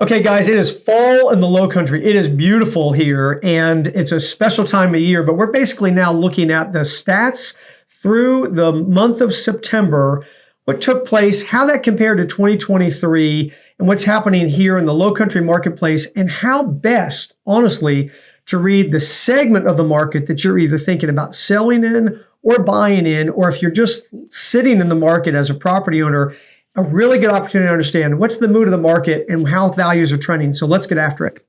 Okay, guys, it is fall in the Lowcountry. It is beautiful here, and it's a special time of year, but we're basically now looking at the stats through the month of September, what took place, how that compared to 2023, and what's happening here in the Lowcountry marketplace, and how best, honestly, to read the segment of the market that you're either thinking about selling in or buying in, or if you're just sitting in the market as a property owner, a really good opportunity to understand what's the mood of the market and how values are trending. So let's get after it.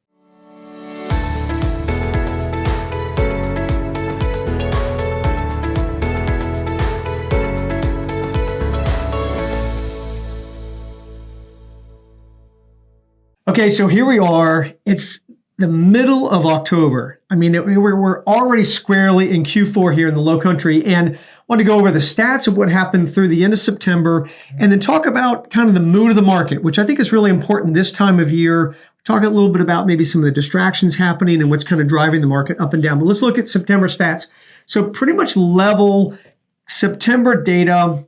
Okay, so here we are. It's the middle of October. I mean, we're already squarely in Q4 here in the Lowcountry, and I want to go over the stats of what happened through the end of September, and then talk about kind of the mood of the market, which I think is really important this time of year. Talk a little bit about maybe some of the distractions happening and what's kind of driving the market up and down. But let's look at September stats. So pretty much level September data,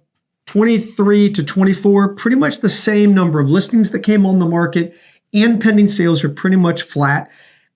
23 to 24, pretty much the same number of listings that came on the market, and pending sales are pretty much flat.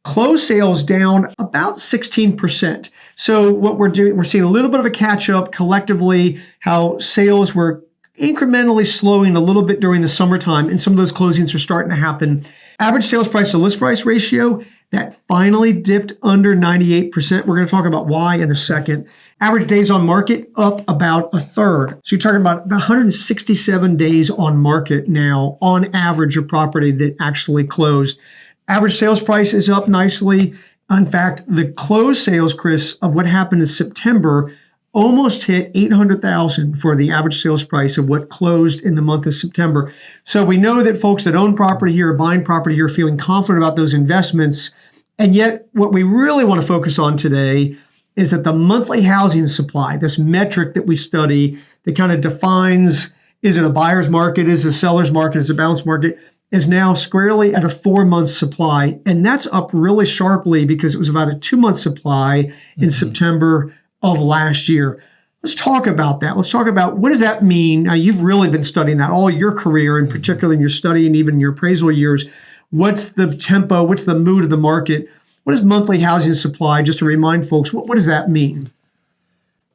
Closed sales down about 16%. So what we're doing, we're seeing a little bit of a catch up collectively, how sales were incrementally slowing a little bit during the summertime, and some of those closings are starting to happen. Average sales price to list price ratio, that finally dipped under 98%. We're going to talk about why in a second. Average days on market up about a third. So you're talking about 167 days on market now on average of property that actually closed. Average sales price is up nicely. In fact, the closed sales, Chris, of what happened in September almost hit $800,000 for the average sales price of what closed in the month of September. So we know that folks that own property here, buying property here, are feeling confident about those investments. And yet what we really want to focus on today is that the monthly housing supply, this metric that we study that kind of defines, is it a buyer's market, is it a seller's market, is it a balanced market, is now squarely at a 4-month supply. And that's up really sharply because it was about a 2-month supply in September of last year. Let's talk about that. Let's talk about what does that mean? Now, you've really been studying that all your career, and particularly in your study and even your appraisal years. What's the tempo? What's the mood of the market? What is monthly housing supply? Just to remind folks, what does that mean?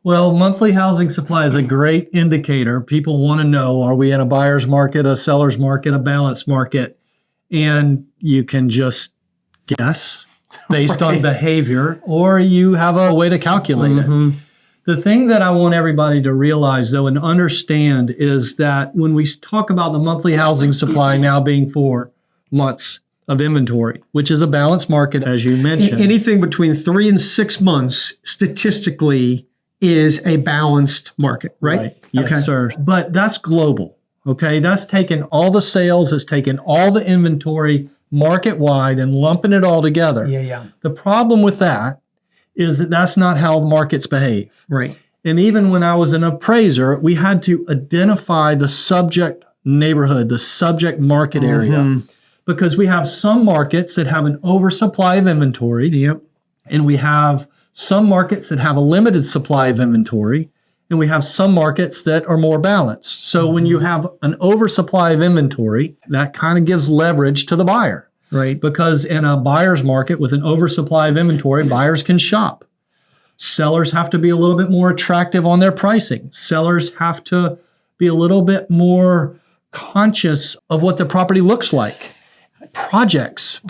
Well, monthly housing supply is a great indicator. People want to know, are we in a buyer's market, a seller's market, a balanced market? And you can just guess based on behavior, or you have a way to calculate it. The thing that I want everybody to realize, though, and understand is that when we talk about the monthly housing supply now being 4 months of inventory, which is a balanced market, as you mentioned. Anything between 3 and 6 months, statistically, is a balanced market, right? Yes, okay, sir. But that's global, okay? That's taking all the sales, it's taking all the inventory market-wide and lumping it all together. Yeah. The problem with that is that that's not how markets behave. Right. And even when I was an appraiser, we had to identify the subject neighborhood, the subject market area, because we have some markets that have an oversupply of inventory. Yep. And we have some markets that have a limited supply of inventory, and we have some markets that are more balanced. So when you have an oversupply of inventory, that kind of gives leverage to the buyer. Right. Because in a buyer's market with an oversupply of inventory, buyers can shop. Sellers have to be a little bit more attractive on their pricing. Sellers have to be a little bit more conscious of what their property looks like. Project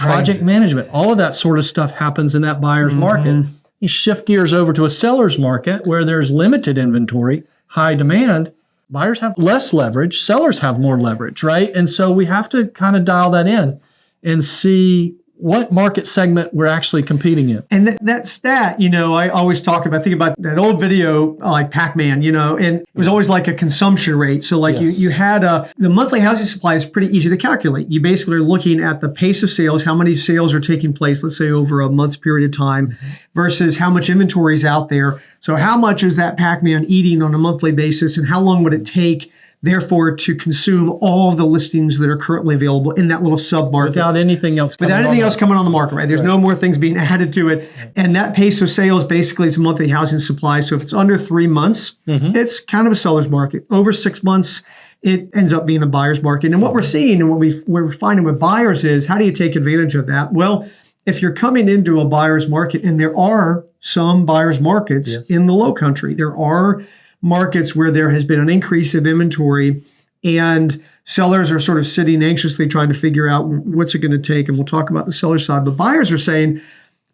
management, all of that sort of stuff happens in that buyer's market. You shift gears over to a seller's market where there's limited inventory, high demand. Buyers have less leverage, sellers have more leverage, right? And so we have to kind of dial that in and see what market segment we're actually competing in. And that stat, I always think about that old video like Pac-Man, and it was always like a consumption rate. So like you had the monthly housing supply is pretty easy to calculate. You basically are looking at the pace of sales, how many sales are taking place, let's say over a month's period of time, versus how much inventory is out there. So how much is that Pac-Man eating on a monthly basis, and how long would it take therefore to consume all of the listings that are currently available in that little sub-market. Without anything else coming on the market, right? There's no more things being added to it. And that pace of sales basically is a monthly housing supply. So if it's under 3 months, it's kind of a seller's market. Over 6 months, it ends up being a buyer's market. And what we're seeing and what we're finding with buyers is, how do you take advantage of that? Well, if you're coming into a buyer's market, and there are some buyer's markets in the Lowcountry, there are markets where there has been an increase of inventory and sellers are sort of sitting anxiously trying to figure out what's it going to take. And we'll talk about the seller side. But buyers are saying,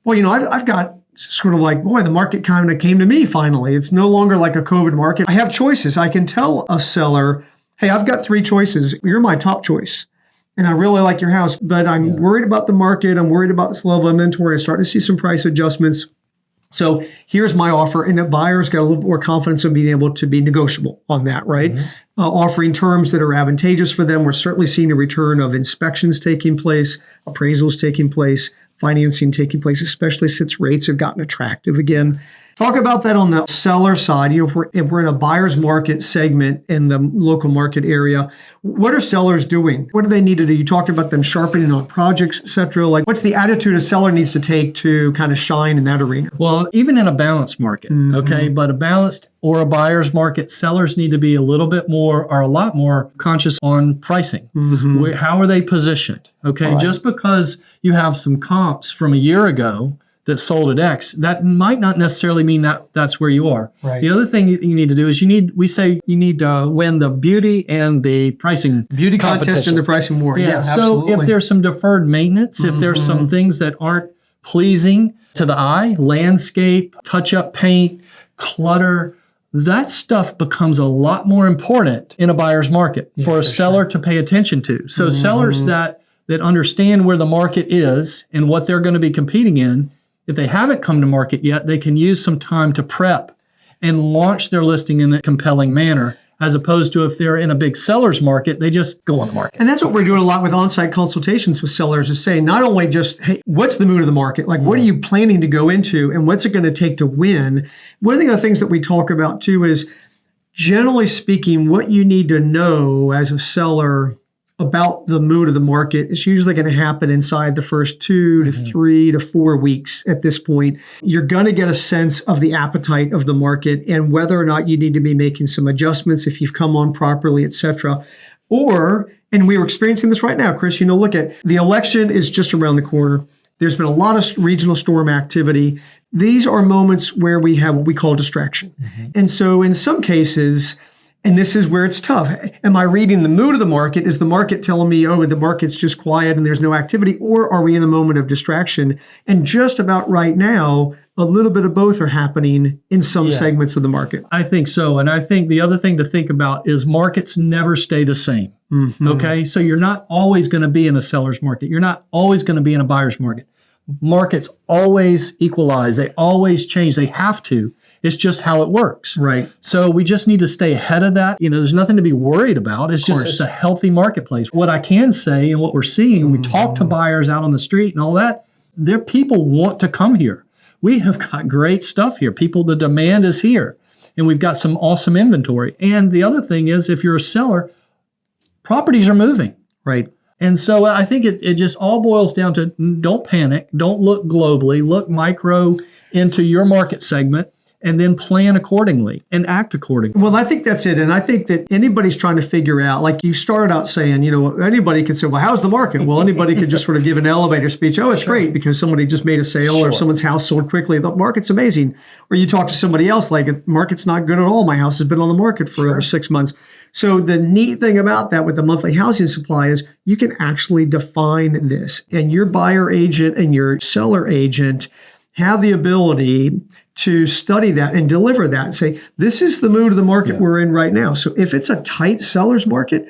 well, I've got sort of like, boy, the market kind of came to me finally. It's no longer like a COVID market. I have choices. I can tell a seller, hey, I've got 3 choices. You're my top choice. And I really like your house, but I'm worried about the market. I'm worried about this level of inventory. I'm starting to see some price adjustments. So here's my offer. And the buyer's got a little bit more confidence of being able to be negotiable on that, right? Offering terms that are advantageous for them. We're certainly seeing a return of inspections taking place, appraisals taking place, financing taking place, especially since rates have gotten attractive again. Talk about that on the seller side. If we're in a buyer's market segment in the local market area, what are sellers doing? What do they need to do? You talked about them sharpening on projects, et cetera. Like, what's the attitude a seller needs to take to kind of shine in that arena? Well, even in a balanced market, okay, but a balanced or a buyer's market, sellers need to be a lot more conscious on pricing. How are they positioned? Okay, just because you have some comps from a year ago that sold at X, that might not necessarily mean that that's where you are. Right. The other thing you need to do is you need to win the beauty and the pricing contest and the pricing war. Yeah, so absolutely. if there's some deferred maintenance, if there's some things that aren't pleasing to the eye, landscape, touch-up paint, clutter, that stuff becomes a lot more important in a buyer's market for a seller to pay attention to. So sellers that understand where the market is and what they're going to be competing in, if they haven't come to market yet, they can use some time to prep and launch their listing in a compelling manner, as opposed to if they're in a big seller's market, they just go on the market. And that's what we're doing a lot with on-site consultations with sellers, is saying not only just, hey, what's the mood of the market? Like, what are you planning to go into and what's it going to take to win? One of the other things that we talk about too is, generally speaking, what you need to know as a seller about the mood of the market is usually going to happen inside the first 2 to 3 to 4 weeks at this point. You're going to get a sense of the appetite of the market and whether or not you need to be making some adjustments if you've come on properly, et cetera. Or, and we're experiencing this right now, Chris, look at the election is just around the corner. There's been a lot of regional storm activity. These are moments where we have what we call distraction. And so in some cases, and this is where it's tough. Am I reading the mood of the market? Is the market telling me, oh, the market's just quiet and there's no activity? Or are we in the moment of distraction? And just about right now, a little bit of both are happening in some segments of the market. I think so. And I think the other thing to think about is markets never stay the same. Okay. So you're not always going to be in a seller's market. You're not always going to be in a buyer's market. Markets always equalize. They always change. They have to. It's just how it works. Right. So we just need to stay ahead of that. There's nothing to be worried about. It's a healthy marketplace. What I can say and what we're seeing, we talk to buyers out on the street and all that, their people want to come here. We have got great stuff here. The demand is here. And we've got some awesome inventory. And the other thing is, if you're a seller, properties are moving. Right. And so I think it just all boils down to, don't panic. Don't look globally. Look micro into your market segment, and then plan accordingly and act accordingly. Well, I think that's it. And I think that anybody's trying to figure out, like you started out saying, anybody could say, well, how's the market? Well, anybody could just sort of give an elevator speech. Oh, it's great because somebody just made a sale or someone's house sold quickly. The market's amazing. Or you talk to somebody else like, the market's not good at all. My house has been on the market for over 6 months. So the neat thing about that with the monthly housing supply is you can actually define this. And your buyer agent and your seller agent have the ability to study that and deliver that and say, this is the mood of the market we're in right now. So if it's a tight seller's market,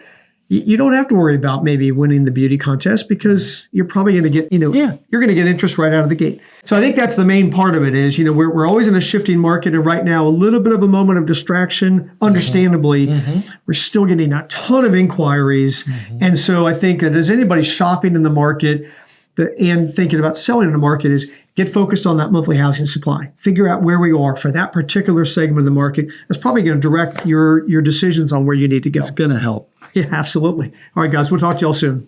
you don't have to worry about maybe winning the beauty contest because you're probably going to get, you're going to get interest right out of the gate. So I think that's the main part of it is, we're always in a shifting market. And right now, a little bit of a moment of distraction, understandably, we're still getting a ton of inquiries. And so I think that as anybody shopping in the market and thinking about selling in the market is, get focused on that monthly housing supply. Figure out where we are for that particular segment of the market. That's probably going to direct your decisions on where you need to go. It's going to help. Yeah, absolutely. All right, guys, we'll talk to y'all soon.